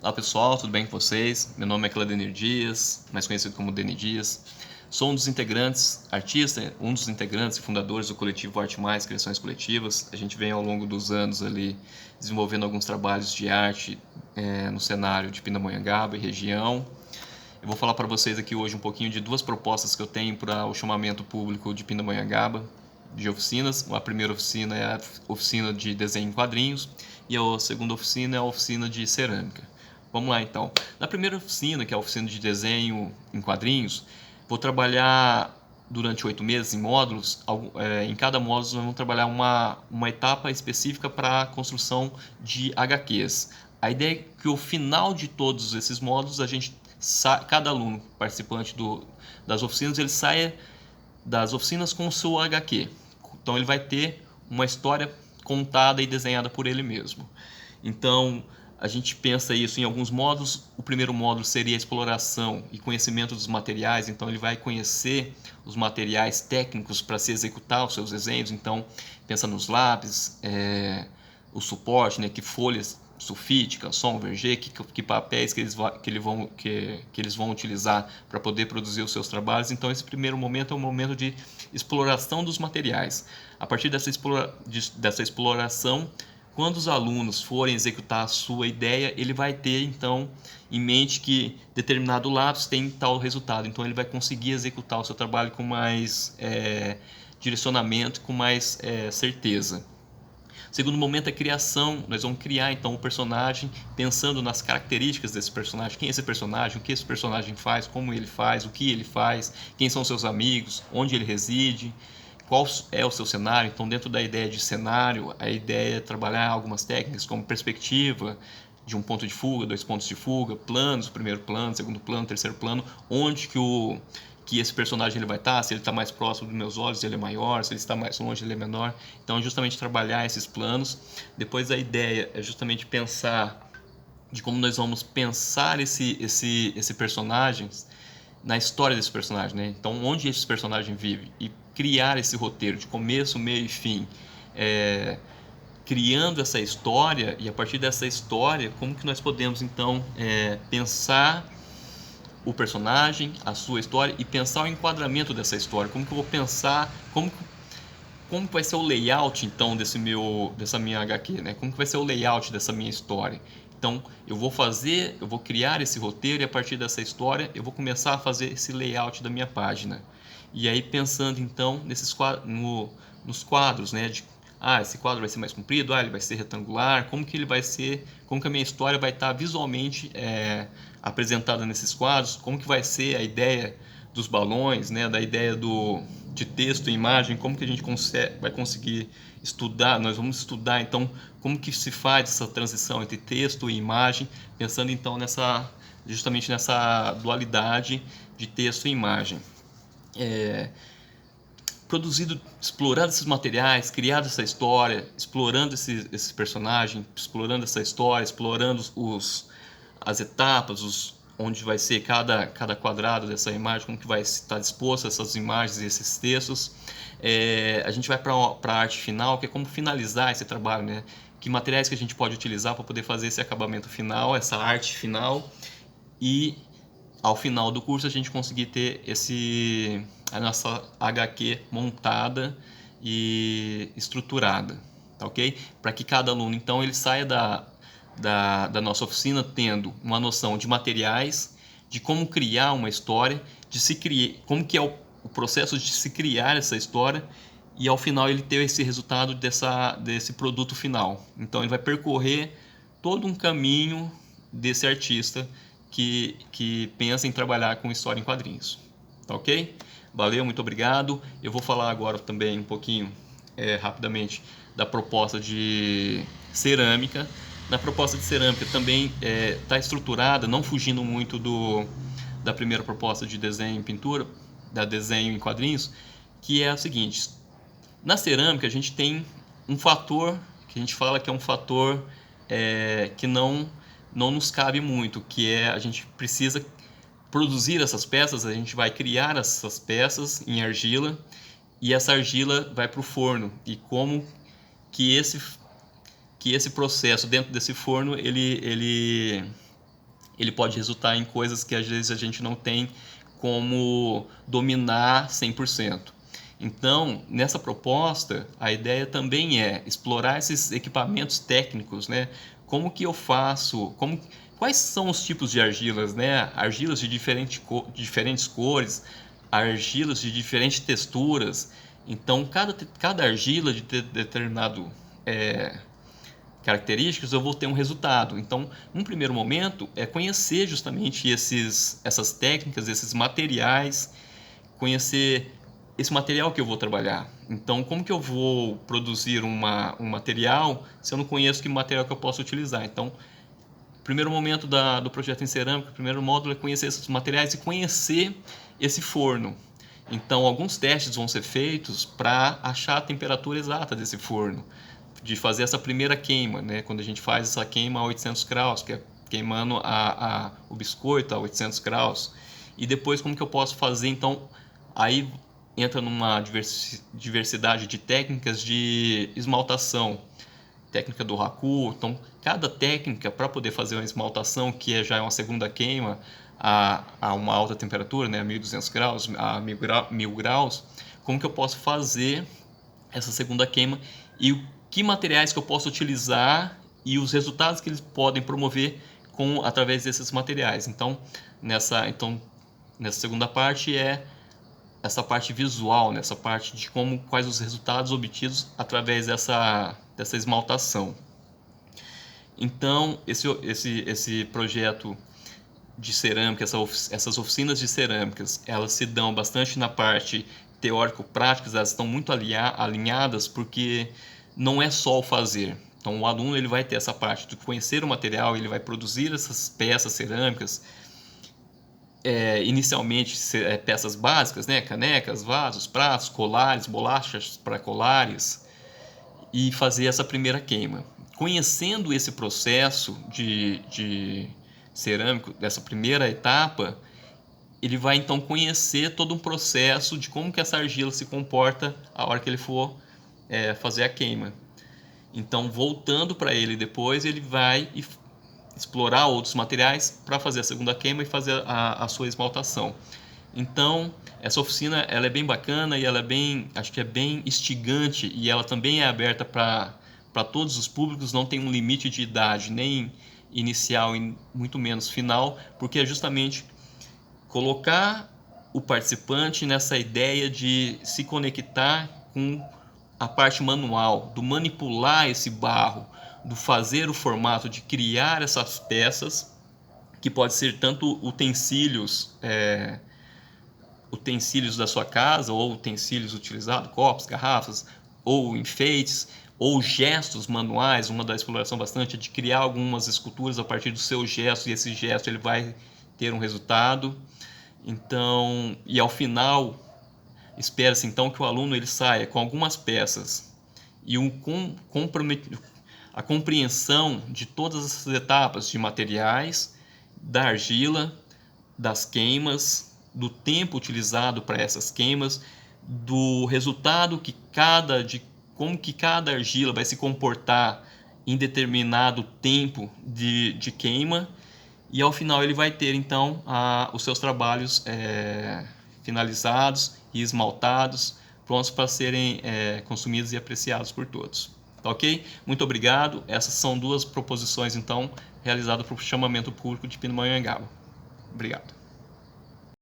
Olá pessoal, tudo bem com vocês? Meu nome é Claudenir Dias, mais conhecido como Deni Dias. Sou um dos integrantes, artista, um dos integrantes e fundadores do coletivo Arte Mais Criações Coletivas. A gente vem ao longo dos anos ali desenvolvendo alguns trabalhos de arte no cenário de Pindamonhangaba e região. Eu vou falar para vocês aqui hoje um pouquinho de duas propostas que eu tenho para o chamamento público de Pindamonhangaba, de oficinas. A primeira oficina é a oficina de desenho em quadrinhos e a segunda oficina é a oficina de cerâmica. Vamos lá então. Na primeira oficina, que é a oficina de desenho em quadrinhos, vou trabalhar durante 8 meses em módulos. Em cada módulo nós vamos trabalhar uma etapa específica para a construção de HQs. A ideia é que ao final de todos esses módulos, cada aluno participante das oficinas, ele saia das oficinas com o seu HQ. Então ele vai ter uma história contada e desenhada por ele mesmo. Então a gente pensa isso em alguns módulos. O primeiro módulo seria a exploração e conhecimento dos materiais. Então ele vai conhecer os materiais técnicos para se executar os seus desenhos. Então pensa nos lápis, o suporte, né, que folhas, sulfite, canson, verger, que papéis que eles vão utilizar para poder produzir os seus trabalhos. Então esse primeiro momento é um momento de exploração dos materiais. A partir dessa exploração, quando os alunos forem executar a sua ideia, ele vai ter então em mente que determinado lápis tem tal resultado. Então ele vai conseguir executar o seu trabalho com mais direcionamento, com mais certeza. Segundo momento é a criação. Nós vamos criar então o personagem pensando nas características desse personagem. Quem é esse personagem? O que esse personagem faz? Como ele faz? O que ele faz? Quem são seus amigos? Onde ele reside? Qual é o seu cenário? Então, dentro da ideia de cenário, a ideia é trabalhar algumas técnicas como perspectiva, de um ponto de fuga, 2 pontos de fuga, planos, primeiro plano, segundo plano, terceiro plano, onde que esse personagem ele vai estar, se ele está mais próximo dos meus olhos, ele é maior, se ele está mais longe, ele é menor. Então, justamente trabalhar esses planos. Depois, a ideia é justamente pensar de como nós vamos pensar esse personagem na história desse personagem, né? Então, onde esse personagem vive e criar esse roteiro de começo, meio e fim, criando essa história, e a partir dessa história, como que nós podemos então pensar o personagem, a sua história e pensar o enquadramento dessa história. Como que eu vou pensar, como que vai ser o layout então dessa minha HQ, né? Como que vai ser o layout dessa minha história? Então eu vou criar esse roteiro e a partir dessa história eu vou começar a fazer esse layout da minha página. E aí pensando então nos quadros, né? Esse quadro vai ser mais comprido, ele vai ser retangular, como que ele vai ser, como que a minha história vai estar visualmente apresentada nesses quadros, como que vai ser a ideia dos balões, né, da ideia de texto e imagem, como que a gente vai conseguir estudar. Nós vamos estudar então como que se faz essa transição entre texto e imagem, pensando então justamente nessa dualidade de texto e imagem. Explorando esses materiais, criado essa história, explorando esse personagem, explorando essa história, explorando as etapas, onde vai ser cada quadrado dessa imagem, como que vai estar disposto essas imagens e esses textos. A gente vai para a arte final, que é como finalizar esse trabalho, né? Que materiais que a gente pode utilizar para poder fazer esse acabamento final, essa arte final, e ao final do curso a gente conseguir ter a nossa HQ montada e estruturada, tá ok? Para que cada aluno então ele saia da nossa oficina tendo uma noção de materiais, de como criar uma história, como que é o processo de se criar essa história, e ao final ele ter esse resultado desse produto final. Então ele vai percorrer todo um caminho desse artista que pensa em trabalhar com história em quadrinhos. Tá ok? Valeu, muito obrigado. Eu vou falar agora também um pouquinho, rapidamente, da proposta de cerâmica. Na proposta de cerâmica também está estruturada, não fugindo muito da primeira proposta de desenho em pintura, da desenho em quadrinhos, que é o seguinte: na cerâmica a gente tem um fator que a gente fala que é um fator que não nos cabe muito, que é a gente precisa produzir essas peças, a gente vai criar essas peças em argila e essa argila vai para o forno, e como que esse processo dentro desse forno ele ele pode resultar em coisas que às vezes a gente não tem como dominar 100%. Então, nessa proposta, a ideia também é explorar esses equipamentos técnicos, né? Como que eu faço, quais são os tipos de argilas, né? Argilas de diferentes cores, argilas de diferentes texturas. Então, cada argila de determinado características, eu vou ter um resultado. Então, num primeiro momento, é conhecer justamente essas técnicas, esses materiais, conhecer esse material que eu vou trabalhar. Então, como que eu vou produzir um material se eu não conheço que material que eu posso utilizar? Então, primeiro momento do projeto em cerâmica, o primeiro módulo é conhecer esses materiais e conhecer esse forno. Então, alguns testes vão ser feitos para achar a temperatura exata desse forno, de fazer essa primeira queima, né? Quando a gente faz essa queima a 800 graus, que é queimando o biscoito a 800 graus. E depois, como que eu posso fazer? Então, aí entra numa diversidade de técnicas de esmaltação. Técnica do Raku. Então, cada técnica para poder fazer uma esmaltação, que já é uma segunda queima a uma alta temperatura, né, a 1200 graus, a 1000 graus, como que eu posso fazer essa segunda queima e que materiais que eu posso utilizar e os resultados que eles podem promover através desses materiais. Então, nessa segunda parte é essa parte visual, nessa parte de quais os resultados obtidos através dessa esmaltação. Então, esse projeto de cerâmica, essas oficinas de cerâmicas, elas se dão bastante na parte teórico-práticas, elas estão muito alinhadas, porque não é só o fazer. Então, o aluno ele vai ter essa parte de conhecer o material, ele vai produzir essas peças cerâmicas, inicialmente peças básicas, né? Canecas, vasos, pratos, colares, bolachas para colares, e fazer essa primeira queima. Conhecendo esse processo de cerâmico, dessa primeira etapa, ele vai então conhecer todo um processo de como que essa argila se comporta a hora que ele for fazer a queima. Então, voltando para ele depois, ele vai explorar outros materiais para fazer a segunda queima e fazer a sua esmaltação. Então, essa oficina ela é bem bacana e ela acho que é bem instigante, e ela também é aberta para todos os públicos, não tem um limite de idade, nem inicial e muito menos final, porque é justamente colocar o participante nessa ideia de se conectar com a parte manual, do manipular esse barro, do fazer o formato, de criar essas peças, que pode ser tanto utensílios da sua casa, ou utensílios utilizados, copos, garrafas, ou enfeites, ou gestos manuais. Uma da exploração bastante é de criar algumas esculturas a partir do seu gesto, e esse gesto ele vai ter um resultado. Então, e ao final, espera-se então que o aluno ele saia com algumas peças e a compreensão de todas essas etapas de materiais, da argila, das queimas, do tempo utilizado para essas queimas, do resultado como que cada argila vai se comportar em determinado tempo de queima, e ao final ele vai ter então os seus trabalhos finalizados e esmaltados, prontos para serem consumidos e apreciados por todos. Tá ok? Muito obrigado. Essas são duas proposições então realizadas para o chamamento público de Pindamonhangaba. Obrigado.